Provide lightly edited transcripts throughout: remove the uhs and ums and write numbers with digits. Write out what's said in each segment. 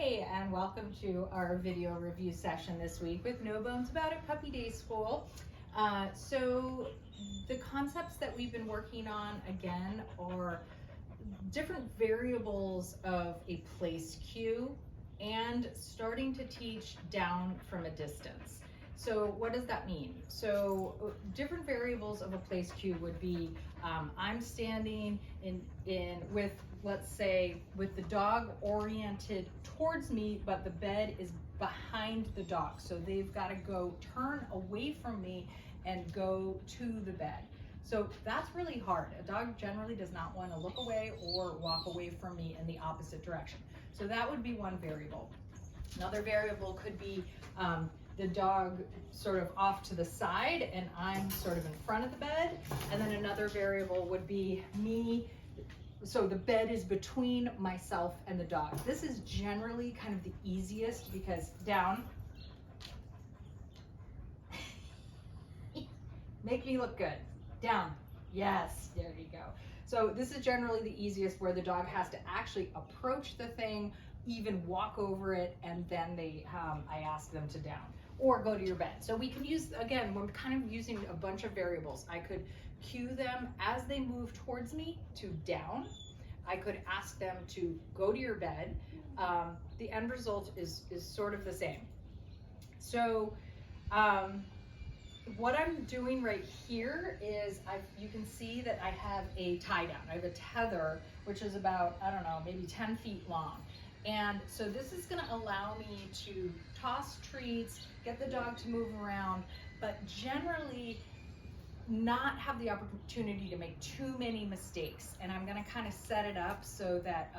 Hi, and welcome to our video review session this week with No Bones About It Puppy Day School. So the concepts that we've been working on again are different variables of a place cue and starting to teach down from a distance. So what does that mean? So different variables of a place cue would be I'm standing in with, let's say, with the dog oriented towards me, but the bed is behind the dog. So they've got to go turn away from me and go to the bed. So that's really hard. A dog generally does not want to look away or walk away from me in the opposite direction. So that would be one variable. Another variable could be the dog sort of off to the side and I'm sort of in front of the bed. And then another variable would be me, so the bed is between myself and the dog. This is generally kind of the easiest because down. Make me look good. Down. Yes, there you go. So this is generally the easiest, where the dog has to actually approach the thing, even walk over it, and then I ask them to down or go to your bed. So we can use, again, we're kind of using a bunch of variables. I could cue them as they move towards me to down. I could ask them to go to your bed. The end result is sort of the same. So what I'm doing right here is you can see that I have a tie down. I have a tether, which is about, I don't know, maybe 10 feet long. And so this is going to allow me to toss treats, get the dog to move around, but generally not have the opportunity to make too many mistakes. And I'm going to kind of set it up so that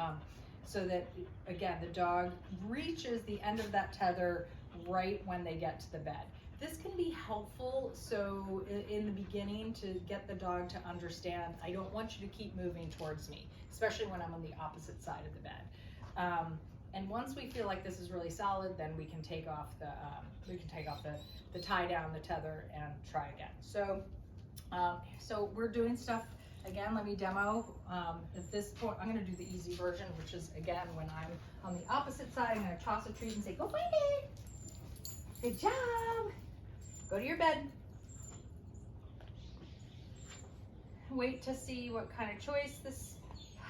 again, the dog reaches the end of that tether right when they get to the bed. This can be helpful, so in the beginning, to get the dog to understand, I don't want you to keep moving towards me, especially when I'm on the opposite side of the bed. And once we feel like this is really solid, then we can take off the tie down, the tether, and try again. So so we're doing stuff again. Let me demo. At this point, I'm going to do the easy version, which is, again, when I'm on the opposite side, I'm going to toss a treat and say, "Go find it. Good job. Go to your bed." Wait to see what kind of choice this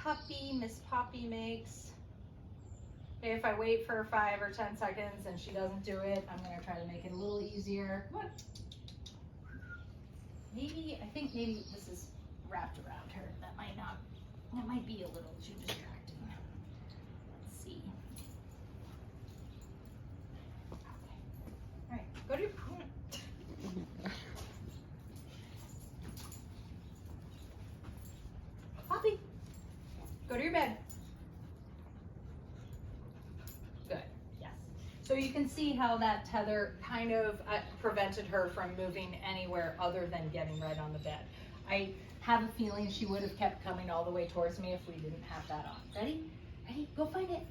puppy, Miss Poppy, makes. If I wait for 5 or 10 seconds and she doesn't do it, I'm going to try to make it a little easier. Come on. I think maybe this is wrapped around her. That might be a little too distracting. Let's see. Okay. All right, go to your Poppy, go to your bed. Good, yes. So you can see how that tether kind of prevented her from moving anywhere other than getting right on the bed. I have a feeling she would have kept coming all the way towards me if we didn't have that on. Ready? Ready? Go find it.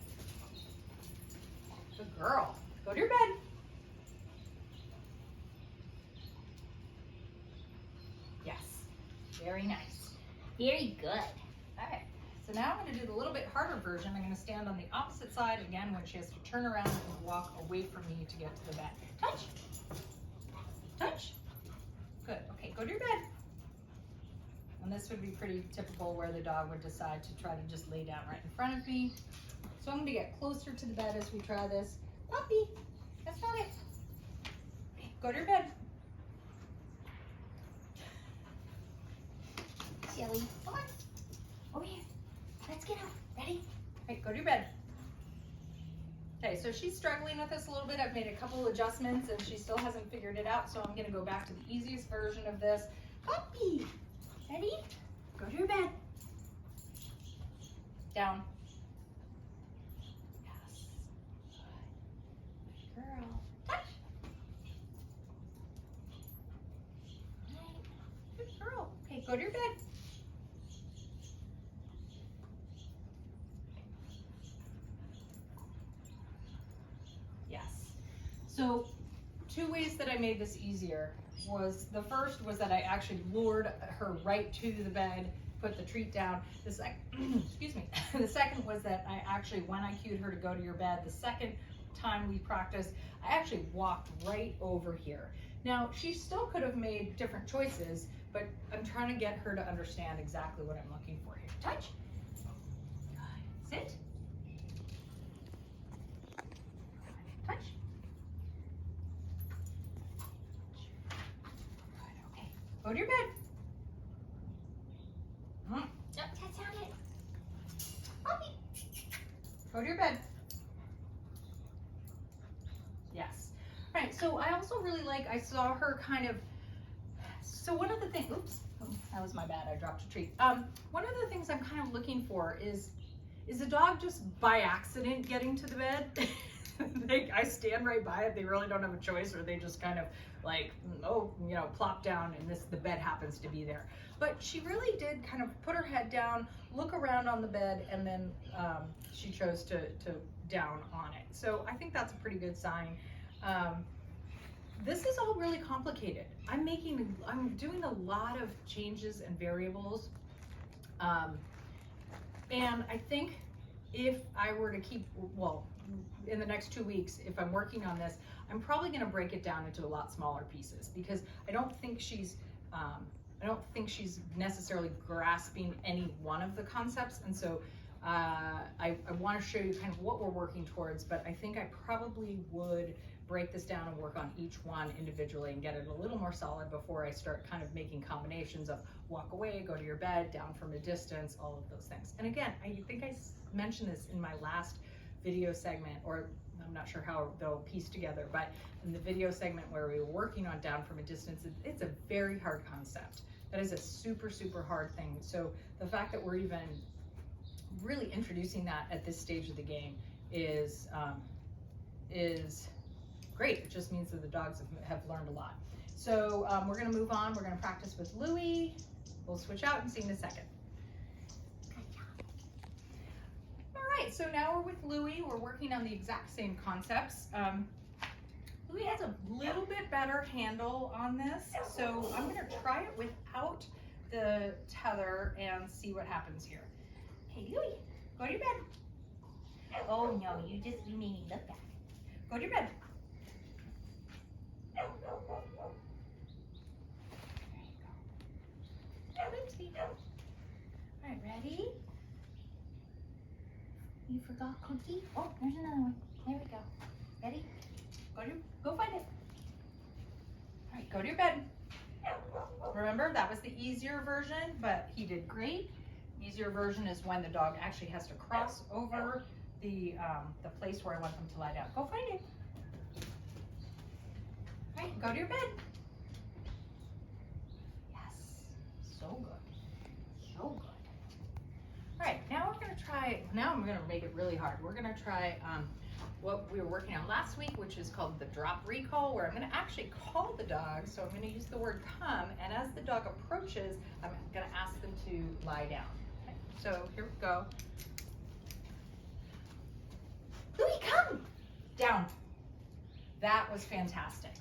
Good girl. Go to your bed. Yes. Very nice. Very good. All right. So now I'm going to do the little bit harder version. I'm going to stand on the opposite side again when she has to turn around and walk away from me to get to the bed. Touch. Touch. Good. Okay, go to your bed. And this would be pretty typical, where the dog would decide to try to just lay down right in front of me. So I'm going to get closer to the bed as we try this. Puppy, that's not it. Okay, go to your bed. Silly. Come on. Over here. Let's get out. Ready? All right, go to your bed. Okay, so she's struggling with this a little bit. I've made a couple adjustments and she still hasn't figured it out. So I'm going to go back to the easiest version of this. Puppy, ready? Go to your bed. Down. Yes. Good girl. Touch. All right. Good girl. Okay, go to your bed. So 2 ways that I made this easier was, the first was that I actually lured her right to the bed put the treat down. The second, excuse me, the second was that I actually, when I cued her to go to your bed, the second time we practiced, I actually walked right over here. Now, she still could have made different choices, but I'm trying to get her to understand exactly what I'm looking for here. Touch. Good. Sit. Touch. Good. Okay. Go to your bed. That sounded. Puppy. Go to your bed. Yes. All right. So I also really like. I saw her kind of. So one of the things. Oops. That was my bad. I dropped a treat. One of the things I'm kind of looking for is the dog just by accident getting to the bed? I stand right by it. They really don't have a choice, or they just kind of like, oh, you know, plop down, and the bed happens to be there. But she really did kind of put her head down, look around on the bed, and then she chose to down on it. So I think that's a pretty good sign. This is all really complicated. I'm doing a lot of changes and variables. And I think if I were to keep, well, in the next 2 weeks, if I'm working on this, I'm probably going to break it down into a lot smaller pieces, because I don't think she's necessarily grasping any one of the concepts. And so I want to show you kind of what we're working towards, but I think I probably would break this down and work on each one individually and get it a little more solid before I start kind of making combinations of walk away, go to your bed, down from a distance, all of those things. And again, I think I mentioned this in my last video segment, or I'm not sure how they'll piece together, but in the video segment where we were working on down from a distance, it's a very hard concept. That is a super, super hard thing. So the fact that we're even really introducing that at this stage of the game is great. It just means that the dogs have learned a lot. So we're going to move on. We're going to practice with Louie. We'll switch out and see in a second. All right, so now we're with Louie. We're working on the exact same concepts. Louie has a little bit better handle on this, so I'm going to try it without the tether and see what happens here. Hey, Louie, go to your bed. Oh no, you made me look bad. Go to your bed. There you go. Oopsie. All right, ready? You forgot cookie? Oh, there's another one. There we go. Ready? Go find it. All right, go to your bed. Remember, that was the easier version, but he did great. Easier version is when the dog actually has to cross over the place where I want them to lie down. Go find it. All right, go to your bed. Yes, so good, so good. All right, now we're gonna try, now I'm gonna make it really hard. We're gonna try what we were working on last week, which is called the drop recall, where I'm gonna actually call the dog. So I'm gonna use the word come, and as the dog approaches, I'm gonna ask them to lie down. Okay, so here we go. Louie, come! Down. That was fantastic.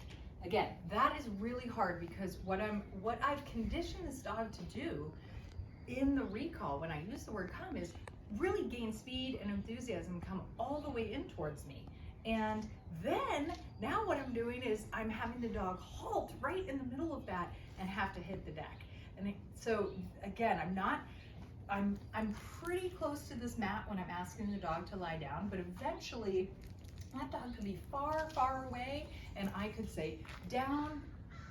Again, that is really hard, because what I've conditioned this dog to do in the recall when I use the word come is really gain speed and enthusiasm, come all the way in towards me. And then now what I'm doing is I'm having the dog halt right in the middle of that and have to hit the deck. And so again, I'm pretty close to this mat when I'm asking the dog to lie down, but eventually that dog could be far, far away, and I could say down,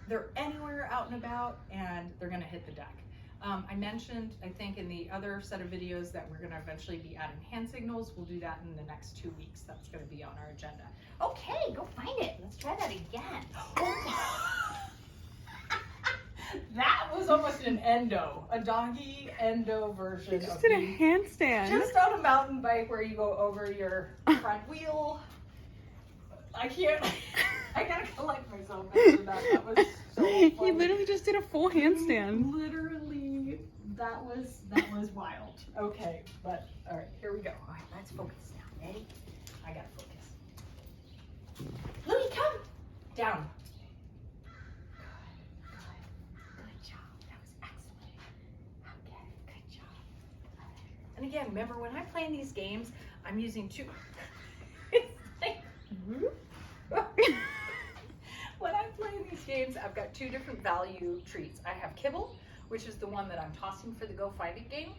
they're anywhere out and about, and they're gonna hit the deck. I mentioned, I think in the other set of videos, that we're gonna eventually be adding hand signals. We'll do that in the next 2 weeks. That's gonna be on our agenda. Okay, go find it. Let's try that again. That was almost an endo, a doggy endo version. You just did a handstand. Just on a mountain bike where you go over your front wheel. I gotta collect myself after that. That was so funny. You literally just did a full handstand. Literally, that was wild. Okay, but all right, here we go. All right, let's focus now. Ready? I gotta focus. Louie, come down. Good job. That was excellent. Okay, good remember when I play in these games, I'm using two. It's like, when I play in these games, I've got two different value treats. I have kibble, which is the one that I'm tossing for the Go Find It game.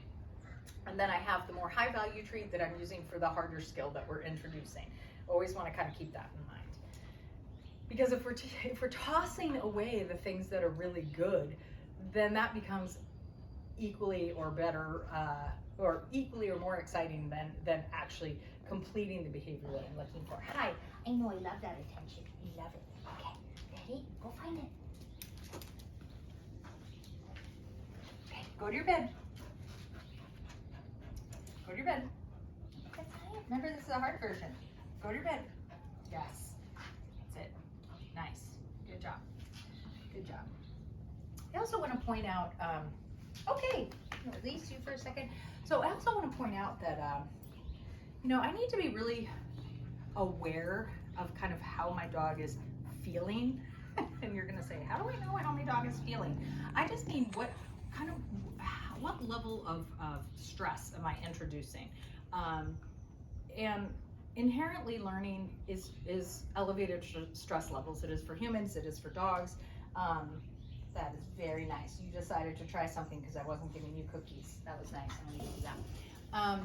And then I have the more high value treat that I'm using for the harder skill that we're introducing. Always want to kind of keep that in mind. Because if we're tossing away the things that are really good, then that becomes equally or better, or equally or more exciting than actually completing the behavior that I'm looking for. Hi, I know I love that attention. I love it. Okay, ready? Go find it. Okay, go to your bed. Go to your bed. That's it. Remember, this is a hard version. Go to your bed. Yes. That's it. Nice. Good job. Good job. I also want to point out, okay, release you for a second. So I also want to point out that, I need to be really aware of kind of how my dog is feeling. And you're going to say, how do I know how my dog is feeling? I just mean what level of stress am I introducing? And inherently learning is elevated stress levels. It is for humans, it is for dogs. That is very nice. You decided to try something because I wasn't giving you cookies. That was nice. I'm going to give you that.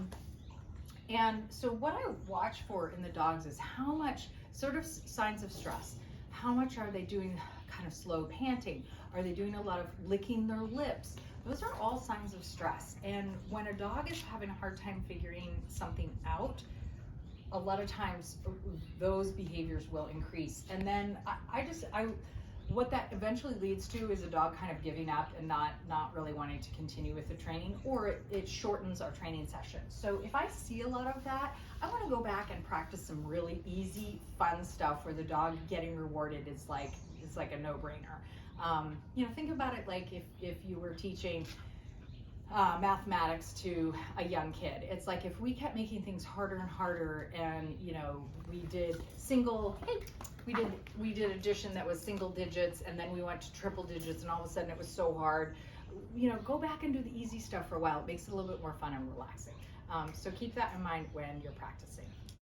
And so what I watch for in the dogs is how much sort of signs of stress. How much are they doing kind of slow panting? Are they doing a lot of licking their lips? Those are all signs of stress. And when a dog is having a hard time figuring something out, a lot of times those behaviors will increase. And then what that eventually leads to is a dog kind of giving up and not really wanting to continue with the training, or it shortens our training session. So if I see a lot of that, I want to go back and practice some really easy, fun stuff where the dog getting rewarded is like a no-brainer. Think about it like if you were teaching mathematics to a young kid. It's like if we kept making things harder and harder, and we did addition that was single digits, and then we went to triple digits, and all of a sudden it was so hard. Go back and do the easy stuff for a while. It makes it a little bit more fun and relaxing. So keep that in mind when you're practicing.